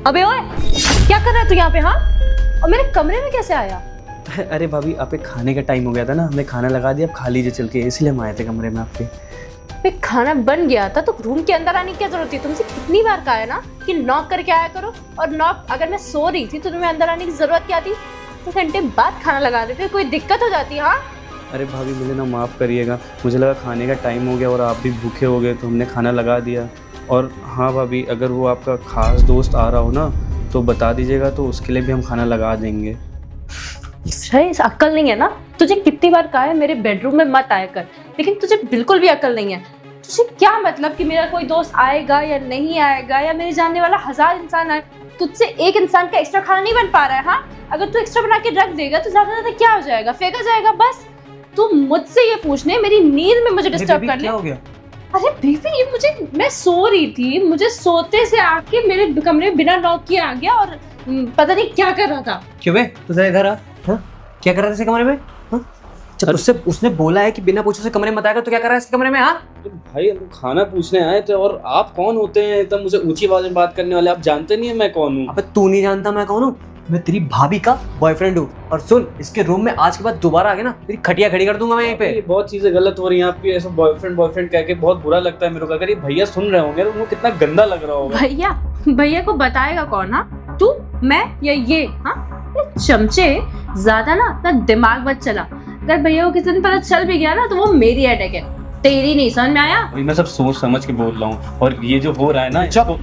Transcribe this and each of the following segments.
अबे ओए, क्या कर रहा है तू यहाँ पे? हाँ, और मेरे कमरे में कैसे आया? अरे भाभी, आप एक खाने का टाइम हो गया था ना, हमने खाना लगा दिया, अब खा लीजिए चल के, इसलिए हम आए थे कमरे में आपके। बे खाना बन गया था तो रूम के अंदर आने की क्या जरूरत थी? तुमसे कितनी बार कहा है ना कि नॉक करके आया करो, और नॉक अगर मैं सो रही थी तो तुम्हें अंदर आने की जरूरत क्या थी? 2 घंटे बाद खाना लगा देते, कोई दिक्कत हो जाती? हाँ अरे भाभी, मुझे ना माफ़ करिएगा, मुझे लगा खाने का टाइम हो गया और आप भी भूखे हो गए तो हमने खाना लगा दिया। और हाँ भाभी, अगर वो आपका खास दोस्त आ रहा हो ना तो बता दीजिएगा, तो उसके लिए भी हम खाना लगा देंगे। इस अक्ल नहीं है ना? तुझे कितनी बार कहा है मेरे बेडरूम में मत आया कर, लेकिन तुझे बिल्कुल भी अक्ल नहीं है। तुझे क्या मतलब कि मेरा कोई दोस्त आएगा या नहीं आएगा, या मेरे जानने वाला 1000 इंसान आए, तुझसे एक इंसान का एक्स्ट्रा खाना नहीं बन पा रहा है? हाँ, अगर तू एक्स्ट्रा बना के रख देगा तो ज्यादा ज्यादा क्या हो जाएगा? फेंका जाएगा बस। तू मुझसे ये पूछने मेरी नींद में मुझे डिस्टर्ब कर ले। क्या हो गया? अरे बेबी, ये मैं सो रही थी, मुझे सोते से आके मेरे कमरे में बिना नॉक किए आ गया और पता नहीं क्या कर रहा था। क्यों बे, तू जरा इधर आ। हाँ, क्या कर रहा था इसके कमरे में? हाँ, जब उसने बोला है कि बिना पूछे से कमरे में मत आएगा, तो क्या कर रहा है इसके कमरे में? हाँ भाई, हम खाना पूछने आए थे, और आप कौन होते हैं तब मुझे ऊंची आवाज में बात करने वाले? आप जानते नहीं है मैं कौन हूँ। अबे तू नहीं जानता मैं कौन हूँ? मैं तेरी भाभी का बॉयफ्रेंड हूँ। और सुन, इसके रूम में आज के बाद दोबारा आ गया ना, तेरी खटिया खड़ी कर दूंगा मैं यहीं पे। ये बहुत चीजें गलत हो रही हैं आपकी, ऐसा बॉयफ्रेंड कह के बहुत बुरा लगता है मेरे को। अगर ये भैया सुन रहे होंगे तो उनको कितना गंदा लग रहा होगा। भैया को बताएगा कौन? हाँ, तू, मैं या ये? हाँ, चमचे, ज्यादा ना अपना दिमाग मत चला। अगर भैया को किसी दिन पता चल भी गया ना तो वो मेरी अटैक है, तेरी नहीं। समझ में आया? अभी मैं सब सोच समझ के बोल रहा हूँ, और ये जो हो रहा है ना, चुप।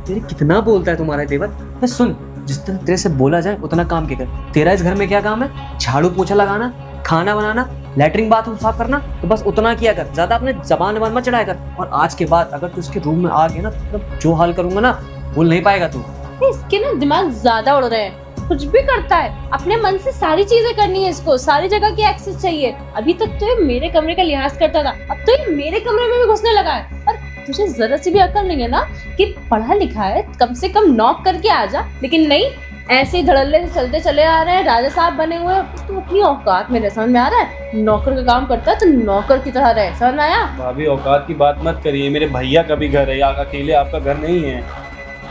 तेरे कितना बोलता है तुम्हारा देवर? मैं सुन, जिस तरह तेरे से बोला जाए उतना काम किया कर। तेरा इस घर में क्या काम है? झाड़ू पोछा लगाना, खाना बनाना, लैट्रिन बाथरूम साफ करना, तो बस उतना किया कर, ज्यादा अपने जबान मत चढ़ाया कर। और आज के बाद अगर तू इसके रूम में आ गया ना तो जो हाल करूंगा ना भूल नहीं पाएगा तू। इसके ना दिमाग ज्यादा उड़ रहे हैं, कुछ भी करता है अपने मन से, सारी चीजें करनी है इसको, सारी जगह की एक्सेस चाहिए। अभी तक तो ये मेरे कमरे का लिहाज करता था, अब तो ये मेरे कमरे में भी घुसने लगा है। और तुझे जरा सी भी अकल नहीं है ना कि पढ़ा लिखा है, कम से कम नॉक करके आ जा, लेकिन नहीं, ऐसे ही धड़ल्ले से चलते चले आ रहे हैं, राजा साहब बने हुए हैं। तू अपनी औकात में रह, समझ में आ रहा है? नौकर का काम करता है तो नौकर की तरह रहे, समझ में आया? भाभी, औकात की बात मत करिए, मेरे भैया का भी घर है, अकेले आपका घर नहीं है।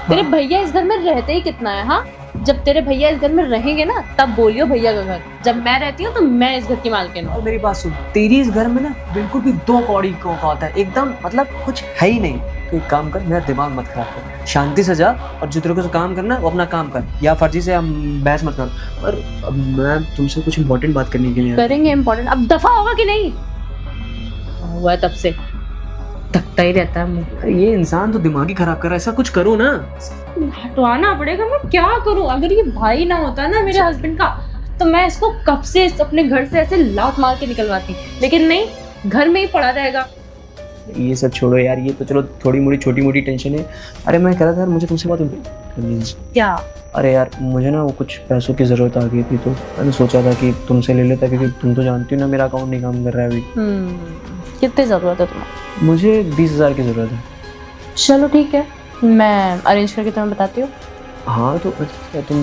तेरे भैया इस घर में रहते ही कितना है? हाँ, जब तेरे भैया इस घर में रहेंगे ना तब बोलियो भैया का घर। जब मैं रहती हूँ तो मैं इस घर की मालकिन हूँ। और मेरी बात सुन, तेरी इस घर में ना बिल्कुल भी 2 कौड़ी का औकात है, एकदम मतलब कुछ है ही नहीं। तो एक काम कर, मेरा दिमाग मत खराब कर, शांति से जा, और जो तेरे को काम करना वो अपना काम कर, या फर्जी से हम बहस मत कर। और अब मैं तुमसे कुछ इंपॉर्टेंट बात करने के लिए करेंगे इंपॉर्टेंट। अब दफा होगा कि नहीं? हुआ है तब से थकता ही रहता है मुझे। ये इंसान तो दिमाग ही खराब कर रहा है, ऐसा कुछ करो ना। हटवाना पड़ेगा, मैं क्या करूं? अगर ये भाई ना होता ना मेरे हस्बैंड का, तो मैं इसको कब से अपने घर से ऐसे लात मार के निकलवाती, लेकिन नहीं, घर में ही पड़ा रहेगा। ये सब छोड़ो यार, ये तो चलो थोड़ी मोड़ी छोटी मोटी टेंशन है। अरे मैं कह रहा था यार, मुझे तुमसे बात करनी है। क्या? अरे यार, मुझे ना वो कुछ पैसों की ज़रूरत आ गई थी, तो मैंने सोचा था कि तुमसे ले लेता, क्योंकि तुम तो जानती हो ना मेरा अकाउंट नहीं काम कर रहा है अभी। कितनी ज़रूरत है तुम्हें? मुझे 20,000 की ज़रूरत है। चलो ठीक है, मैं अरेंज करके तुम्हें बताती हूँ। हाँ तो तुम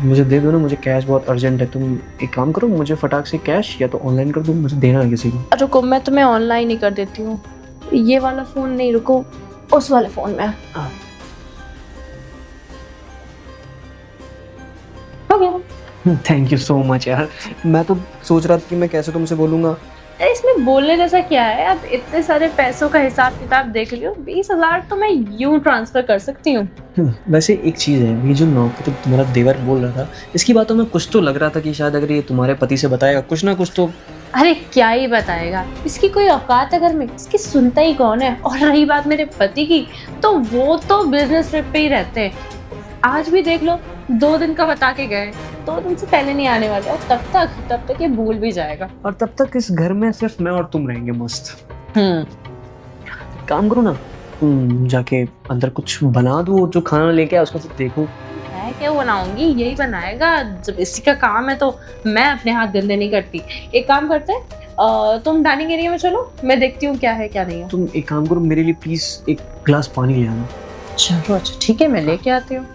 मुझे दे दो ना, मुझे कैश बहुत अर्जेंट है। तुम एक काम करो, मुझे फटाक से कैश या तो ऑनलाइन कर दो, मुझे देना है किसी को। रुको, मैं तुम्हें ऑनलाइन ही कर देती हूँ। ये वाला फ़ोन नहीं, रुको, उस वाले फ़ोन में। हो गया। थैंक यू सो मच यार। मैं तो सोच रहा था कि मैं कैसे तुमसे बोलूँगा। इसमें बोलने जैसा क्या है? अब इतने सारे पैसों का हिसाब किताब देख लियो, 20,000 तो मैं यूं ट्रांसफर कर सकती हूँ। वैसे एक चीज़ है, ये जो नौकरी तुम्हारा देवर बोल रहा था, इसकी बातों में कुछ तो लग रहा था कि शायद अगर ये तुम्हारे पति से बताएगा कुछ ना कुछ तो। अरे क्या ही बताएगा, इसकी कोई औकात है घर में? इसकी सुनता ही कौन है? और रही बात मेरे पति की, तो वो तो बिजनेस ट्रिप पे ही रहते हैं। आज भी देख लो, 2 दिन का बता के गए, 2 दिन से पहले नहीं आने वाले, और तब तक ये भूल भी जाएगा। और तब तक इस घर में सिर्फ मैं और तुम रहेंगे मस्त। काम करो ना, तुम जाके अंदर कुछ बना दो, जो खाना लेके आए उसको सिर्फ देखो। मैं क्या बनाऊंगी? यही बनाएगा। जब इसी का काम है तो मैं अपने हाथ गंदे नहीं करती। एक काम करते हैं, तुम डाइनिंग एरिया में चलो, मैं देखती हूँ क्या है क्या नहीं है। तुम एक काम करो, मेरे लिए प्लीज एक गिलास पानी ले आना। चलो अच्छा ठीक है, मैं लेके आती हूँ।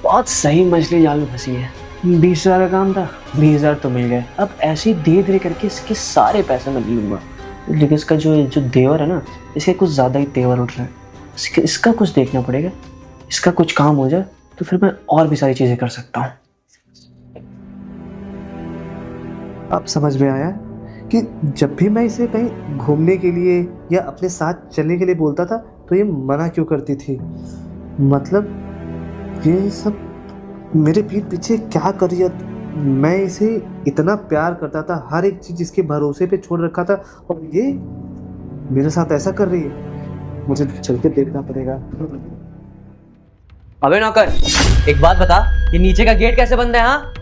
बहुत सही मछली जाल में फंसी है। 20,000 का काम था, 20,000 तो मिल गए। अब ऐसे ही धीरे धीरे करके इसके सारे पैसे मैं ले लूंगा। लेकिन इसका जो जो देवर है ना, इसके कुछ ज़्यादा ही तेवर उठ रहा है। इसका कुछ देखना पड़ेगा, इसका कुछ काम हो जाए तो फिर मैं और भी सारी चीज़ें कर सकता हूँ। अब समझ में आया कि जब भी मैं इसे कहीं घूमने के लिए या अपने साथ चलने के लिए बोलता था तो ये मना क्यों करती थी। मतलब ये सब मेरे पीठ पीछे क्या कर रही है। मैं इसे इतना प्यार करता था, हर एक चीज़ इसके भरोसे पे छोड़ रखा था, और ये मेरे साथ ऐसा कर रही है। मुझे चल के देखना पड़ेगा। अबे नौकर, एक बात बता, ये नीचे का गेट कैसे बंद है? हाँ,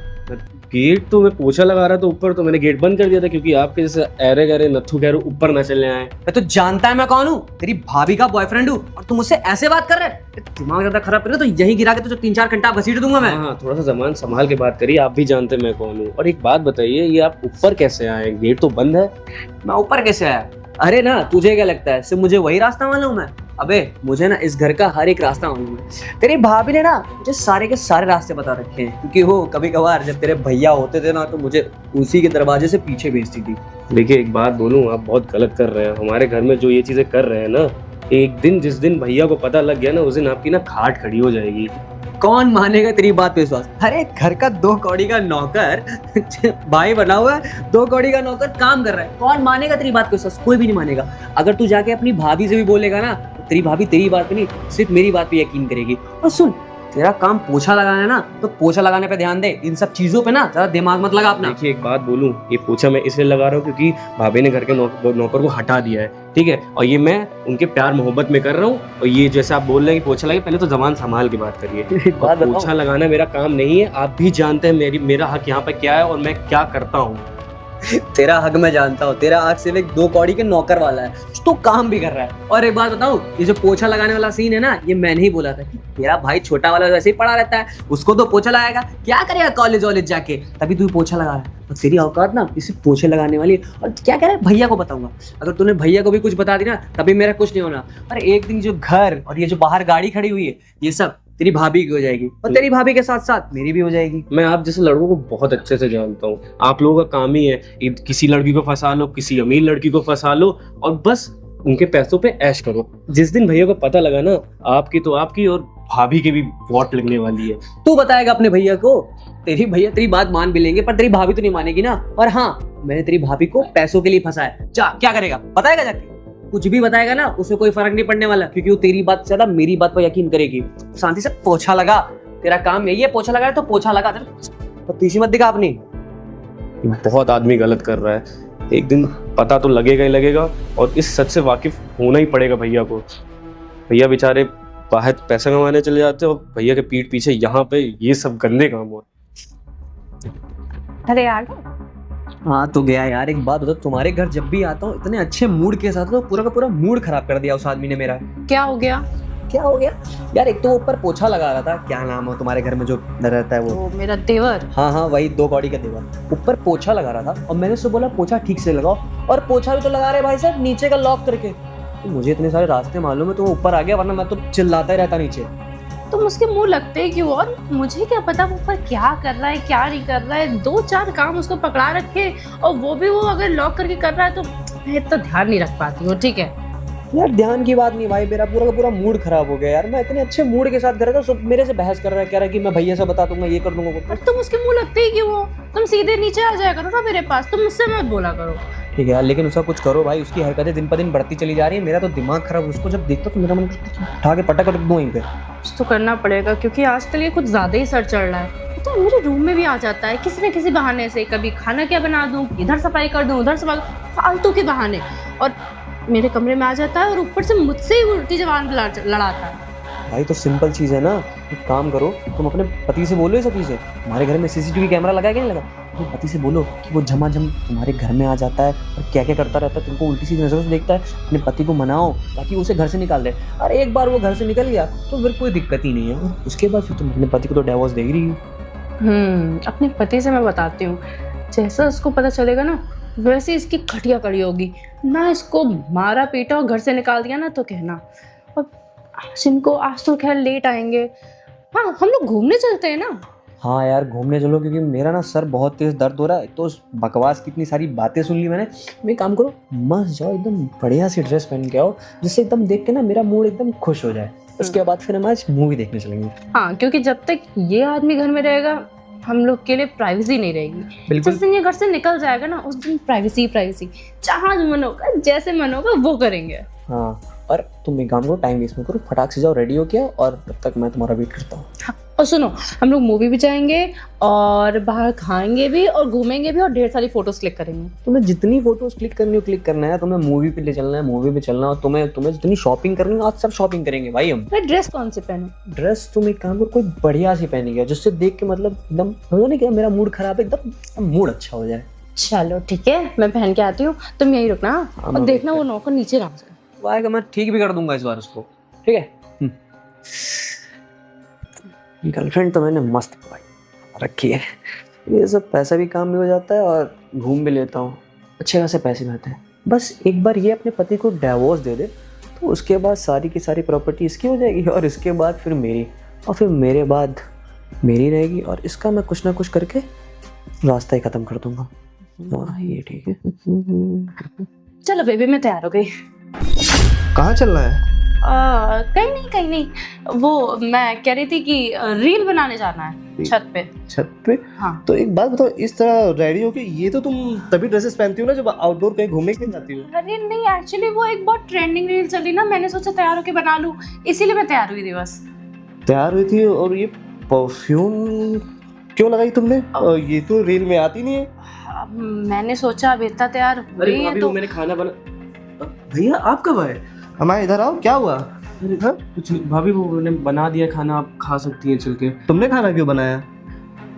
गेट तो मैं पोछा लगा रहा था ऊपर, तो मैंने गेट बंद कर दिया था क्योंकि आपके जैसे अरे गरे नत्थु गैरो ऊपर ना चले आए। मैं तो जानता है मैं कौन हूँ, तेरी भाभी का बॉयफ्रेंड हूँ, और तुम मुझसे ऐसे बात कर रहे हैं? दिमाग ज्यादा खराब कर रहे तो यही गिरा के तुझे 3-4 घंटा घसीट दूंगा मैं। हाँ, थोड़ा सा जबान संभाल के बात करिए, आप भी जानते मैं कौन हूँ। और एक बात बताइए, ये आप ऊपर कैसे आए? गेट तो बंद है। मैं ऊपर कैसे आया? अरे ना, तुझे क्या लगता है सिर्फ मुझे वही रास्ता मालूम है? अबे मुझे ना इस घर का हर एक रास्ता मालूम है। तेरी भाभी ने ना मुझे सारे के सारे रास्ते बता रखे हैं, क्योंकि वो कभी कभार जब तेरे भैया होते थे ना तो मुझे उसी के दरवाजे से पीछे भेजती थी। देखिए एक बात बोलूँ, आप बहुत गलत कर रहे हैं। हमारे घर में जो ये चीजें कर रहे हैं ना, एक दिन जिस दिन भैया को पता लग गया ना, उस दिन आपकी ना खाट खड़ी हो जाएगी। कौन मानेगा तेरी बात पे विश्वास? अरे घर का 2 कौड़ी का नौकर भाई बना हुआ है, 2 कौड़ी का नौकर काम कर रहा है, कौन मानेगा तेरी बात पे विश्वास? कोई भी नहीं मानेगा। अगर तू जाके अपनी भाभी से भी बोलेगा ना, तो तेरी भाभी तेरी बात पे नहीं सिर्फ मेरी बात पे यकीन करेगी। और सुन, तेरा काम पोछा लगाना है ना, तो पोछा लगाने पे ध्यान दे, इन सब चीजों पे ना ज्यादा दिमाग मत लगा अपना। देखिए एक बात बोलूं, ये पोछा मैं इसलिए लगा रहा हूँ क्योंकि भाभी ने घर के नौकर को हटा दिया है, ठीक है? और ये मैं उनके प्यार मोहब्बत में कर रहा हूँ। और ये जैसे आप बोल रहे हैं कि पोछा लगे, पहले तो जबान संभाल के बात करिए। पोछा लगाना मेरा काम नहीं है, आप भी जानते हैं मेरा हक यहाँ पे क्या है और मैं क्या करता हूँ। तेरा हक मैं जानता हूँ, तेरा हक सिर्फ एक 2 कौड़ी के नौकर वाला है, तो काम भी कर रहा है। और एक बात बताऊँ, ये जो पोछा लगाने वाला सीन है ना, ये मैंने ही बोला था कि तेरा भाई छोटा वाला वैसे ही पड़ा रहता है, उसको तो पोछा लगाएगा, क्या करेगा कॉलेज वॉलेज जाके, तभी तू पोछा लगा रहा है। और तेरी औकात ना इसे पोछे लगाने वाली है। और क्या कह रहा है, भैया को बताऊंगा। अगर तूने भैया को भी कुछ बता दी ना, तभी मेरा कुछ नहीं होना। और एक दिन जो घर और ये जो बाहर गाड़ी खड़ी हुई है, ये सब तेरी भाभी की हो जाएगी, और तेरी भाभी के साथ साथ मेरी भी हो जाएगी। मैं आप जैसे लड़कों को बहुत अच्छे से जानता हूँ। आप लोगों का काम ही है किसी लड़की को फंसा लो, किसी अमीर लड़की को फंसा लो, और बस उनके पैसों पे ऐश करो। जिस दिन भैया को पता लगा ना, आपकी तो आपकी और भाभी की भी वोट लगने वाली है। तू बताएगा अपने भैया को? तेरी भैया तेरी बात मान भी लेंगे, पर तेरी भाभी तो नहीं मानेगी ना। और हाँ, मैंने तेरी भाभी को पैसों के लिए फंसाया। क्या करेगा? बताएगा जाके? कुछ भी बताएगा ना, उसे कोई फर्क नहीं पड़ने वाला, क्योंकि वो तेरी बात से ज्यादा मेरी बात पर यकीन करेगी। शांति से पोछा लगा, तेरा काम यही है, पोछा लगा है तो पोछा लगा, तो पीछे मत दिखा अपनी। बहुत आदमी गलत कर रहा है, एक दिन पता तो लगेगा ही लगेगा, और इस सच से वाकिफ होना ही पड़ेगा भैया को। भैया बेचारे बाहर पैसा कमाने चले जाते हैं और भैया के पीठ पीछे यहाँ पे ये सब गंदे काम हो। अरे यार, हाँ तो गया यार। एक बात बताओ, तुम्हारे घर जब भी आता हूँ इतने अच्छे मूड के साथ, तो पूरा का पूरा मूड खराब कर दिया उस आदमी ने मेरा। क्या हो गया? क्या हो गया यार? एक तो वो ऊपर पोछा लगा रहा था, क्या नाम है तुम्हारे घर में जो रहता है वो? तो मेरा देवर। हाँ, वही 2 कौड़ी का देवर। ऊपर पोछा लगा रहा था, और मैंने उससे बोला पोछा ठीक से लगाओ, और पोछा भी तो लगा रहे भाई साहब नीचे का लॉक करके। तो मुझे इतने सारे रास्ते मालूम है, तो वो ऊपर आ गया, वरना मैं तो चिल्लाता ही रहता नीचे। तुम उसके मुंह लगते ही क्यों? और मुझे क्या पता वो ऊपर क्या कर रहा है, क्या नहीं कर रहा है। 2-4 काम उसको पकड़ा रखे, और वो भी वो अगर लॉक करके कर रहा है तो मैं इतना ध्यान नहीं रख पाती हूँ, ठीक है? यार ध्यान की बात नहीं भाई, मेरा पूरा का पूरा मूड खराब हो गया यार। मैं इतने अच्छे मूड के साथ कर रहा था, सब मेरे से बहस कर रहा है, कह रहा है कि मैं भैया से बता दूंगा, ये कर दूंगा। पर तुम उसके मुंह लगते ही क्यों हो? तुम सीधे नीचे आ जाया करो ना मेरे पास, तुम मुझसे मत बोला करो। ठीक है यार, लेकिन उसका कुछ करो भाई, उसकी हरकतें दिन पर दिन बढ़ती चली जा रही है। मेरा तो दिमाग खराब, उसको जब देखता तो मेरा मन उठा के पटक कर दूं वहीं पे। कुछ तो करना पड़ेगा, क्योंकि आजकल ये कुछ ज्यादा ही सर चढ़ रहा है। तो मेरे रूम में भी आ जाता है किसी न किसी बहाने से, कभी खाना क्या बना दूं, इधर सफाई कर दूं, उधर सफाई, फालतू के बहाने। और मेरे कमरे में आ जाता है और ऊपर से मुझसे ही उल्टी जबान लड़ाता है। भाई तो सिंपल चीज है ना, एक काम करो, तुम अपने पति से बोलो ये सब चीजें। हमारे घर में सीसीटीवी कैमरा लगा है कि नहीं लगा? तुम पति से बोलो कि वो झमाझम तुम्हारे घर में आ जाता है और क्या क्या करता रहता है, तुमको उल्टी सी नजरों से देखता है। अपने पति को मनाओ ताकि उसे घर से निकाल दे। और एक बार वो घर से निकल गया तो फिर कोई दिक्कत ही नहीं है, उसके बाद फिर तुम अपने पति को तो डिवोर्स दे ही रही हो। अपने पति से मैं बताती हूँ, जैसा उसको पता चलेगा ना वैसे इसकी खटिया कड़ी होगी ना। इसको मारा पीटा और घर से निकाल दिया ना तो कहना। और आज तो खैर लेट आएंगे। हाँ, हम लोग घूमने चलते हैं ना। हाँ यार घूमने चलो, क्योंकि मेरा ना सर बहुत तेज दर्द हो रहा है। तो उस बकवास की इतनी सारी बातें सुन ली मैंने। मैं काम करो, मस्त जाओ, एकदम बढ़िया सी ड्रेस पहन के आओ, जिससे एकदम देख के ना मेरा मूड एकदम खुश हो जाए। उसके बाद फिर हम आज मूवी देखने चलेंगे। हाँ, क्योंकि जब तक ये आदमी घर में रहेगा हम लोग के लिए प्राइवेसी नहीं रहेगी। बिल्कुल। जिस दिन ये घर से निकल जाएगा ना, उस दिन प्राइवेसी प्राइवेसी, जहाँ मन होगा जैसे मन होगा वो करेंगे। हाँ, और तुम एक काम करो, टाइम वेस्ट मत करो, फटाक से जाओ, रेडी हो क्या, और तब तक मैं तुम्हारा वेट करता हूँ। हाँ, और सुनो, हम लोग मूवी भी जाएंगे और बाहर खाएंगे भी और घूमेंगे भी और ढेर सारी फोटोज क्लिक करेंगे। तुम्हें जितनी फोटोज क्लिक करनी हो क्लिक करना है, तुम्हें मूवी पे ले चलना है मूवी पे चलना, और तुम्हें जितनी शॉपिंग करनी है आज सब शॉपिंग करेंगे भाई हम। मैं ड्रेस कौन सी पहनूं? ड्रेस तुम एक काम करो, कोई बढ़िया सी पहनी है, जिससे देख के मतलब एकदम समझो नहीं कि मेरा मूड खराब है, एकदम मूड अच्छा हो जाए। चलो ठीक है, मैं पहन के आती हूँ, तुम यहीं रुकना। हाँ, और देखना वो नौकर नीचे ना आ जाए। वो आएगा, मैं ठीक भी कर दूंगा इस बार उसको, ठीक है। गर्लफ्रेंड तो मैंने मस्त रखी है, ये सब पैसा भी काम में हो जाता है और घूम भी लेता हूँ, अच्छे खासे पैसे भी आते हैं। बस एक बार ये अपने पति को डिवोर्स दे दे तो उसके बाद सारी की सारी प्रॉपर्टी इसकी हो जाएगी, और इसके बाद फिर मेरी, और फिर मेरे बाद मेरी रहेगी, और इसका मैं कुछ ना कुछ करके रास्ता ही ख़त्म कर दूंगा। हाँ ये ठीक है। चलो बेबी, मैं तैयार हो गई। कहाँ चल रहा है? कहीं नहीं, वो मैं कह रही थी कि रील बनाने जाना है छत पे। छत पे? हाँ। तो एक बात बताओ, इस तरह रेडी हो के, ये तो तुम तभी ड्रेसेस पहनती हो ना जब आउटडोर कहीं घूमने के लिए जाती हो। अरे नहीं, एक्चुअली वो एक बहुत ट्रेंडिंग रील चली ना, मैंने सोचा तैयार होके बना लूं, इसीलिए मैं तैयार हुई थी बस। तैयार हुई थी, और ये परफ्यूम क्यों लगाई तुमने? ये तो रील में आती नहीं है। अब मैंने सोचा अब इतना तैयार हुई है तो मैंने खाना बना। भैया आप कब आए? हमारे इधर आओ, क्या हुआ? अरे कुछ नहीं भाभी, वो मैंने बना दिया खाना, आप खा सकती हैं चल के। तुमने खाना क्यों बनाया?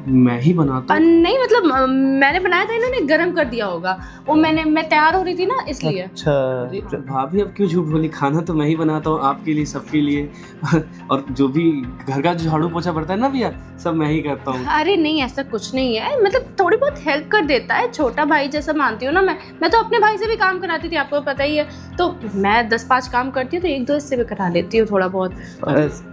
मैं ही बनाता हूँ। नहीं मतलब मैंने बनाया था, इन्होंने गरम कर दिया होगा। वो मैं तैयार हो रही थी ना इसलिए। अच्छा। अरे भाभी अब क्यों झूठ बोली, खाना तो मैं ही बनाता हूँ आपके लिए, सबके लिए। और जो भी घर का झाड़ू पोछा पड़ता है ना भैया, सब मैं ही करता हूँ। अरे नहीं, ऐसा कुछ नहीं है, मतलब थोड़ी बहुत हेल्प कर देता है, छोटा भाई जैसा मानती हूँ ना मैं तो अपने भाई से भी काम कराती थी, आपको पता ही है। तो मैं 10-5 काम करती हूँ तो 1-2 इससे भी करा लेती हूँ थोड़ा बहुत।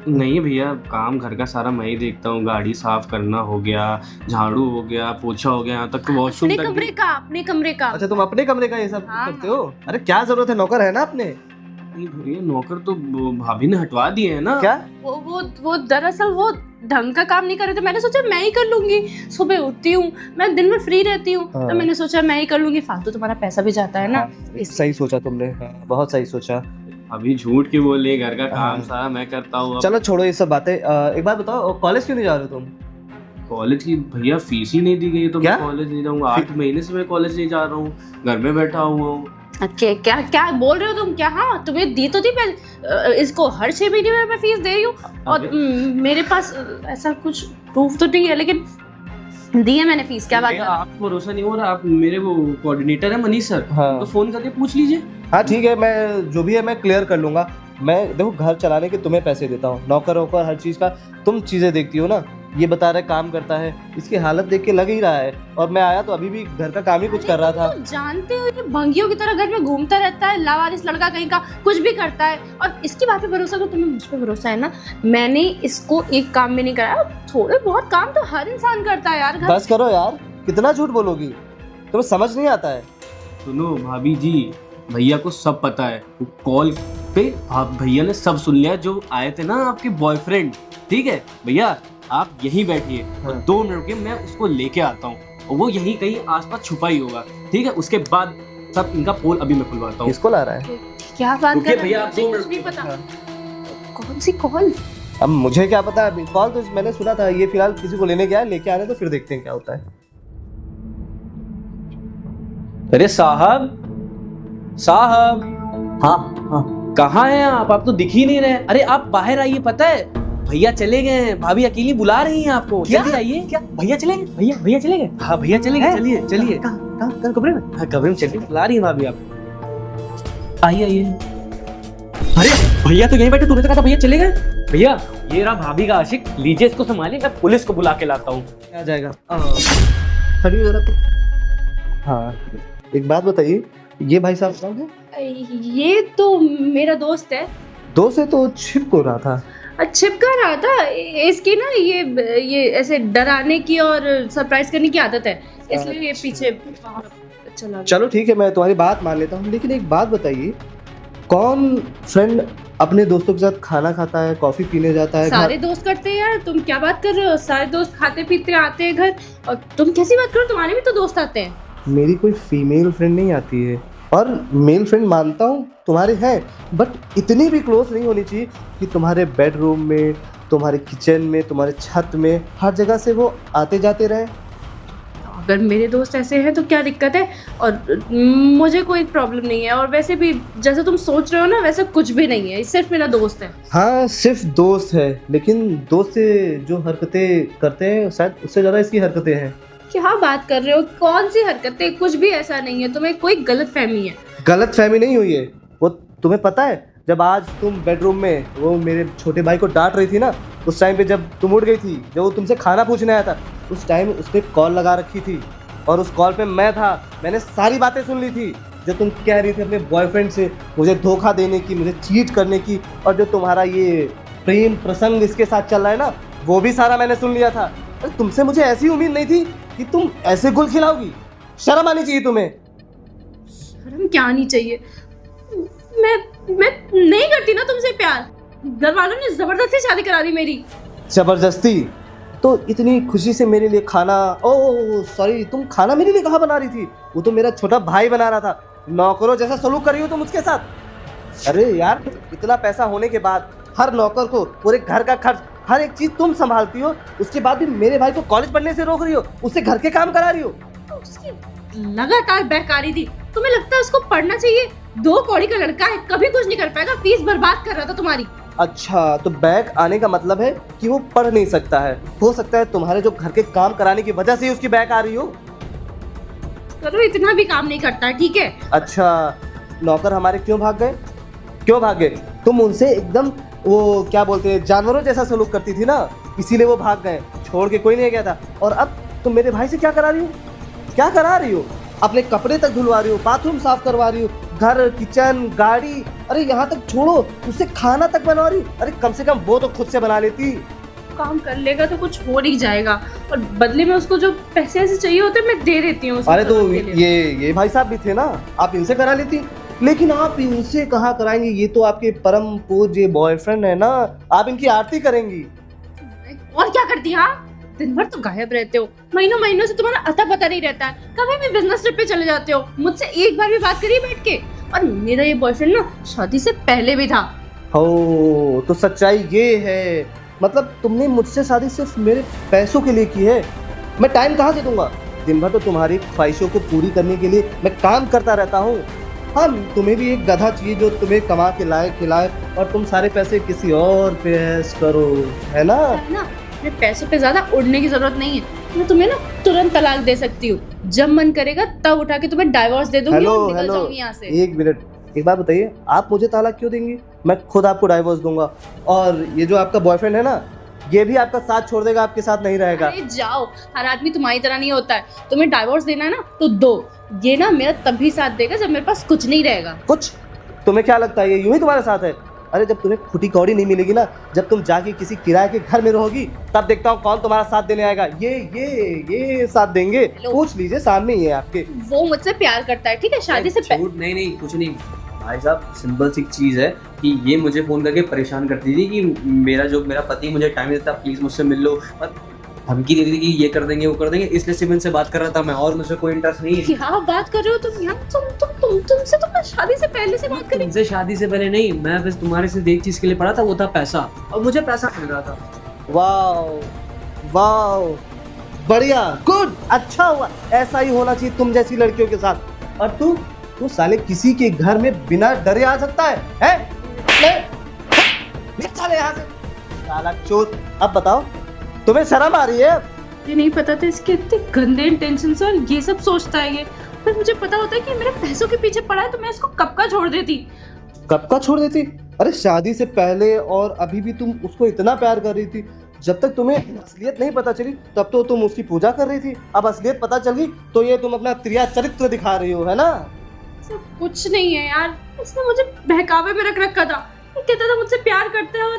नहीं भैया, काम घर का सारा मैं ही देखता हूँ, गाड़ी साफ करना हो गया, झाड़ू हो गया, पोछा हो गया, यहाँ तक तो वॉशरूम अपने तक अपने कमरे का। अच्छा, तुम अपने कमरे का ये सब हाँ। करते हो? अरे क्या जरूरत है, नौकर है ना अपने। नहीं भैया, नौकर तो भाभी ने हटवा दिए है ना। क्या? वो दरअसल वो ढंग का काम नहीं कर रहे थे, मैंने सोचा मैं ही कर लूंगी। सुबह उठती हूँ, मैं दिन भर फ्री रहती हूँ, हाँ। तो मैंने सोचा मैं ही कर लूंगी, फालतू तुम्हारा पैसा भी जाता है ना। सही सोचा तुमने, बहुत सही सोचा। अभी झूठ क्यों बोले, घर का काम हाँ। सारा मैं करता हूँ। चलो छोड़ो ये सब बातें। एक बात बताओ, कॉलेज क्यों नहीं जा रहे हो तुम? कॉलेज की भैया फीस ही नहीं दी गई, तो मैं क्या? कॉलेज नहीं जाऊंगा। 8 महीने से मैं कॉलेज नहीं जा रहा हूँ, घर में बैठा हुआ हूँ। क्या क्या बोल रहे हो तुम? क्या? हाँ, तुम्हें दी तो थी इसको हर 6 महीने में मैं फीस दे रही हूँ, और मेरे पास ऐसा कुछ प्रूफ तो नहीं है, लेकिन दी है मैंने फीस। क्या बात है? आपको भरोसा नहीं हो रहा? आप मेरे वो कोऑर्डिनेटर है मनीष सर, हाँ। तो फोन करके पूछ लीजिए। हाँ ठीक है, मैं जो भी है मैं क्लियर कर लूंगा। मैं देखो घर चलाने के तुम्हें पैसे देता हूँ, नौकर वोकर हर चीज़ का तुम चीज़ें देखती हो ना। ये बता रहा है काम करता है, इसकी हालत देख के लग ही रहा है। और मैं आया तो अभी भी घर का काम ही कुछ कर रहा था। तुम जानते हो, ये भंगियों की तरह घर में घूमता रहता है, लावारिस लड़का कहीं का, कुछ भी करता है, और इसकी बात पे भरोसा करो। तुम्हें मुझ पे भरोसा है ना? मैंने इसको एक काम भी नहीं कराया। थोड़े बहुत काम तो हर इंसान करता है यार। बस करो यार, कितना झूठ बोलोगी, तुम्हें समझ नहीं आता है। सुनो भाभी जी, भैया को सब पता है। वो कॉल पे भैया ने सब सुन लिया, जो आए थे ना आपके बॉयफ्रेंड। ठीक है भैया, आप यहीं बैठिए, और 2 मिनट के मैं उसको लेके आता हूँ, और वो यहीं कहीं आसपास छुपा ही होगा। ठीक है, उसके बाद सब इनका पोल अभी मैं खुलवाता हूँ। किसको ला रहा है? क्या बात कर रहे हो? भैया, आप 2 मुझे मिनट कुछ नहीं पता। कौन सी कॉल? अब मुझे क्या पता, अभी कॉल तो मैंने सुना था। ये फिलहाल किसी को लेने गया है, लेके आने तो फिर देखते हैं क्या होता है। अरे साहब, हाँ हाँ, कहाँ हैं आप तो दिख ही नहीं रहे। अरे आप बाहर आइए, पता है भैया चले गए हैं, भाभी अकेली बुला रही हैं आपको। जल्दी आइए। क्या भैया चले गए? भैया चले गए? हाँ भैया चले गए, चलिए चलिए। कहाँ कमरे में? हाँ कमरे में चलिए, बुला रही हैं भाभी आप। आइए। अरे भैया तो यहीं बैठे, तूने तो कहा था भैया चले गए। भैया ये रहा भाभी का आशिक, लीजिए इसको संभालिए, मैं पुलिस को बुला के लाता हूँ। आ जाएगा। खड़ी हो जरा तो। हाँ एक बात बताइए, ये भाई साहब कौन है? ये तो मेरा दोस्त है। दोस्त है तो छिप को रहा था। चिपका रहा था। इसकी ना ये ऐसे डराने की और सरप्राइज करने की आदत है, इसलिए ये पीछे चला गया। चलो ठीक है, मैं तुम्हारी बात मान लेता हूँ, लेकिन एक बात बताइए, कौन फ्रेंड अपने दोस्तों के साथ खाना खाता है, कॉफी पीने जाता है? सारे दोस्त करते हैं यार, तुम क्या बात कर रहे हो? सारे दोस्त खाते पीते आते हैं घर, और तुम कैसी बात करो, तुम्हारे भी तो दोस्त आते हैं। मेरी कोई फीमेल फ्रेंड नहीं आती है, और मेल फ्रेंड मानता हूँ तुम्हारे हैं, बट इतनी भी क्लोज नहीं होनी चाहिए कि तुम्हारे बेडरूम में, तुम्हारे किचन में, तुम्हारे छत में, हर जगह से वो आते जाते रहे। अगर मेरे दोस्त ऐसे हैं तो क्या दिक्कत है, और मुझे कोई प्रॉब्लम नहीं है, और वैसे भी जैसे तुम सोच रहे हो ना वैसे कुछ भी नहीं है, ये सिर्फ मेरा दोस्त है। हाँ सिर्फ दोस्त है, लेकिन दोस्त से जो हरकतें करते हैं शायद उससे ज़्यादा इसकी हरकतें हैं। क्या बात कर रहे हो, कौन सी हरकतें? कुछ भी ऐसा नहीं है, तुम्हें कोई गलत फहमी है। गलत फहमी नहीं हुई है, वो तुम्हें पता है जब आज तुम बेडरूम में वो मेरे छोटे भाई को डांट रही थी ना, उस टाइम पे जब तुम उठ गई थी, जब वो तुमसे खाना पूछने आया था, उस टाइम उसने कॉल लगा रखी थी, और उस कॉल पे मैं था, मैंने सारी बातें सुन ली थी जो तुम कह रही थी अपने बॉयफ्रेंड से मुझे धोखा देने की, मुझे चीट करने की, और जो तुम्हारा ये प्रेम प्रसंग इसके साथ चल रहा है ना, वो भी सारा मैंने सुन लिया था। अरे तुमसे मुझे ऐसी उम्मीद नहीं थी कि तुम ऐसे गुल खिलाओगी। शर्म आनी चाहिए तुम्हें। शर्म क्या आनी चाहिए? मैं नहीं करती ना तुमसे प्यार, घर वालों ने जबरदस्ती शादी करा दी मेरी। जबरदस्ती? तो इतनी खुशी से मेरे लिए खाना, ओ सॉरी, तुम खाना मेरे लिए कहाँ बना रही थी? वो तो मेरा छोटा भाई बना रहा था। नौकरों जैसा सलूक कर रही हो तुम उसके साथ। अरे यार, इतना पैसा होने के बाद हर नौकर को पूरे घर का खर्च, हर एक चीज तुम संभालती हो, उसके बाद भी मेरे भाई को कॉलेज पढ़ने से रोक रही हो, उससे घर के काम करा रही हो। तो उसकी लगातार बेकारी थी, तुम्हें लगता है उसको पढ़ना चाहिए? 2 कौड़ी का लड़का है, कभी कुछ नहीं कर पाएगा, फीस बर्बाद कर रहा था तुम्हारी। अच्छा, तो बैक आने का मतलब है कि वो पढ़ नहीं सकता है। हो सकता है तुम्हारे जो घर के काम कराने की वजह से ही उसकी बैक आ रही हो। करो, इतना भी काम नहीं करता है, ठीक है? अच्छा, नौकर हमारे क्यों भाग गए? क्यों भाग गए? तुम उनसे एकदम वो क्या बोलते हैं, जानवरों जैसा सलूक करती थी ना, इसीलिए वो भाग गए, छोड़ के कोई नहीं गया था। और अब तुम मेरे भाई से क्या करा रही हो? क्या करा रही हो? अपने कपड़े तक धुलवा रही हो, बाथरूम साफ करवा रही हो, घर, किचन, गाड़ी, अरे यहाँ तक छोड़ो, उससे खाना तक बनवा रही हो। अरे कम से कम वो तो खुद से बना लेती। काम कर लेगा तो कुछ हो नहीं जाएगा, और बदले में उसको जो पैसे ऐसे चाहिए होते हैं मैं दे देती हूँ। अरे तो ये भाई साहब भी थे ना, आप इनसे करा लेती। लेकिन आप इनसे कहाँ कराएंगी? ये तो आपके परम पूज्य बॉयफ्रेंड है ना, आप इनकी आरती करेंगी। और क्या करती है? हाँ, दिन भर तो गायब रहते हो, महीनों महीनों से तुम्हारा अता पता नहीं रहता है, कभी भी बिजनेस ट्रिप पे चले जाते हो, मुझसे एक बार भी बात करिए बैठ के। और मेरा ये बॉयफ्रेंड ना शादी से पहले भी था। हो, तो सच्चाई ये है, मतलब तुमने मुझसे शादी सिर्फ मेरे पैसों के लिए की है। मैं टाइम कहाँ से दूंगा? दिन भर तो तुम्हारी ख्वाहिशों को पूरी करने के लिए मैं काम करता रहता हूँ। हाँ, तुम्हें भी एक गधा चाहिए जो तुम्हें कमा के लाए, खिलाए, और तुम सारे पैसे किसी और पे ऐश करो, है ना? अपने पैसों पे ज्यादा उड़ने की जरूरत नहीं है, मैं तुम्हें ना तुरंत तलाक दे सकती हूँ, जब मन करेगा तब उठा के तुम्हें डाइवोर्स दे दूंगी और निकल जाऊंगी यहाँ से। एक मिनट, एक बात बताइए, आप मुझे तलाक क्यों देंगी? मैं खुद आपको डाइवोर्स दूंगा, और ये जो आपका बॉयफ्रेंड है ना, ये भी आपका साथ छोड़ देगा, आपके साथ नहीं रहेगा। अरे जाओ, हर आदमी तुम्हारी तरह नहीं होता है, तुम्हें डाइवोर्स देना है ना तो दो, ये ना मेरा तभी साथ देगा जब मेरे पास कुछ नहीं रहेगा। कुछ? तुम्हें क्या लगता है ये यूं ही तुम्हारे साथ है? अरे जब तुम्हें खुटी कौड़ी नहीं मिलेगी ना, जब तुम जाके किसी किराए के घर में रहोगी, तब देखता हूँ कौन तुम्हारा साथ देने आएगा। ये साथ देंगे, पूछ लीजिए, सामने ही है आपके। वो मुझसे प्यार करता है, ठीक है? शादी से पहले नहीं, कुछ नहीं भाई साहब, सिंपल सी चीज़ है कि ये मुझे फ़ोन करके परेशान करती थी कि मेरा पति मुझे टाइम देता, प्लीज़ मुझसे मिल लो, और धमकी देती थी कि ये कर देंगे वो कर देंगे, इसलिए सिर्फ इनसे बात कर रहा था मैं, और मुझे कोई इंटरेस्ट नहीं है। क्या बात कर रहे हो तुम यार? तुमसे तो मैं शादी से पहले से बात करी। तुमसे शादी से पहले नहीं, मैं बस तुम्हारे से एक चीज़ के लिए पढ़ा था, वो था पैसा, और मुझे पैसा मिल रहा था। वाह, बढ़िया, गुड, अच्छा हुआ, ऐसा ही होना चाहिए तुम जैसी लड़कियों के साथ। और तू साले किसी के घर में बिना डरे आ सकता है? चले यहाँ से, साला चोट। अब बताओ, तुम्हें शर्म आ रही है? ये नहीं पता था इसके इतने गंदे इंटेंशंस और ये सब सोचता है ये, पर मुझे पता होता है कि मेरे पैसों के पीछे पड़ा है तो मैं इसको कब का छोड़ देती। कब का छोड़ देती? अरे शादी से पहले और अभी भी तुम उसको इतना प्यार कर रही थी। जब तक तुम्हें असलियत नहीं पता चली तब तो तुम उसकी पूजा कर रही थी, अब असलियत पता चल गई तो ये तुम अपना त्रिया चरित्र दिखा रही हो, है ना? सब कुछ नहीं है यार, इसने मुझे बहकावे में रख रखा था, कहता था मुझसे प्यार करता है और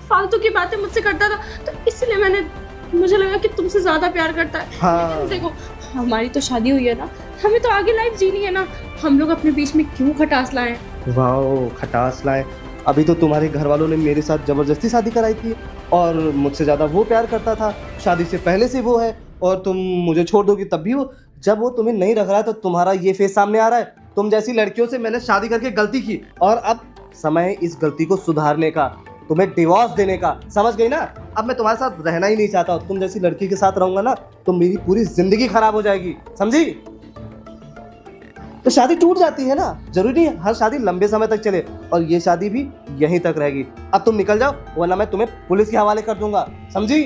फालतू की बातें मुझसे करता था, तो इसलिए मुझे लगा कि तुमसे ज्यादा प्यार करता है। हाँ। लेकिन देखो, हमारी तो शादी हुई है ना, हमें तो आगे लाइफ जीनी है ना, हम लोग अपने बीच में क्यों खटास लाएं? वाओ, खटास लाए। अभी तो तुम्हारे घर वालों ने मेरे साथ जबरदस्ती शादी कराई थी और मुझसे ज़्यादा वो प्यार करता था, शादी से पहले से वो है, और तुम मुझे छोड़ दोगी तब भी वो, जब वो तुम्हें नहीं रख रहा है तो तुम्हारा ये फेस सामने आ रहा है। तुम जैसी लड़कियों से मैंने शादी करके गलती की और अब समय है इस गलती को सुधारने का, तुम्हें डिवोर्स देने का, समझ गई ना? अब मैं तुम्हारे साथ रहना ही नहीं चाहता। तुम जैसी लड़की के साथ रहूंगा ना तो मेरी पूरी जिंदगी खराब हो जाएगी, समझी? तो शादी टूट जाती है ना, जरूरी नहीं हर शादी लंबे समय तक चले, और ये शादी भी यहीं तक रहेगी। अब तुम निकल जाओ वरना मैं तुम्हें पुलिस के हवाले कर दूंगा, समझी?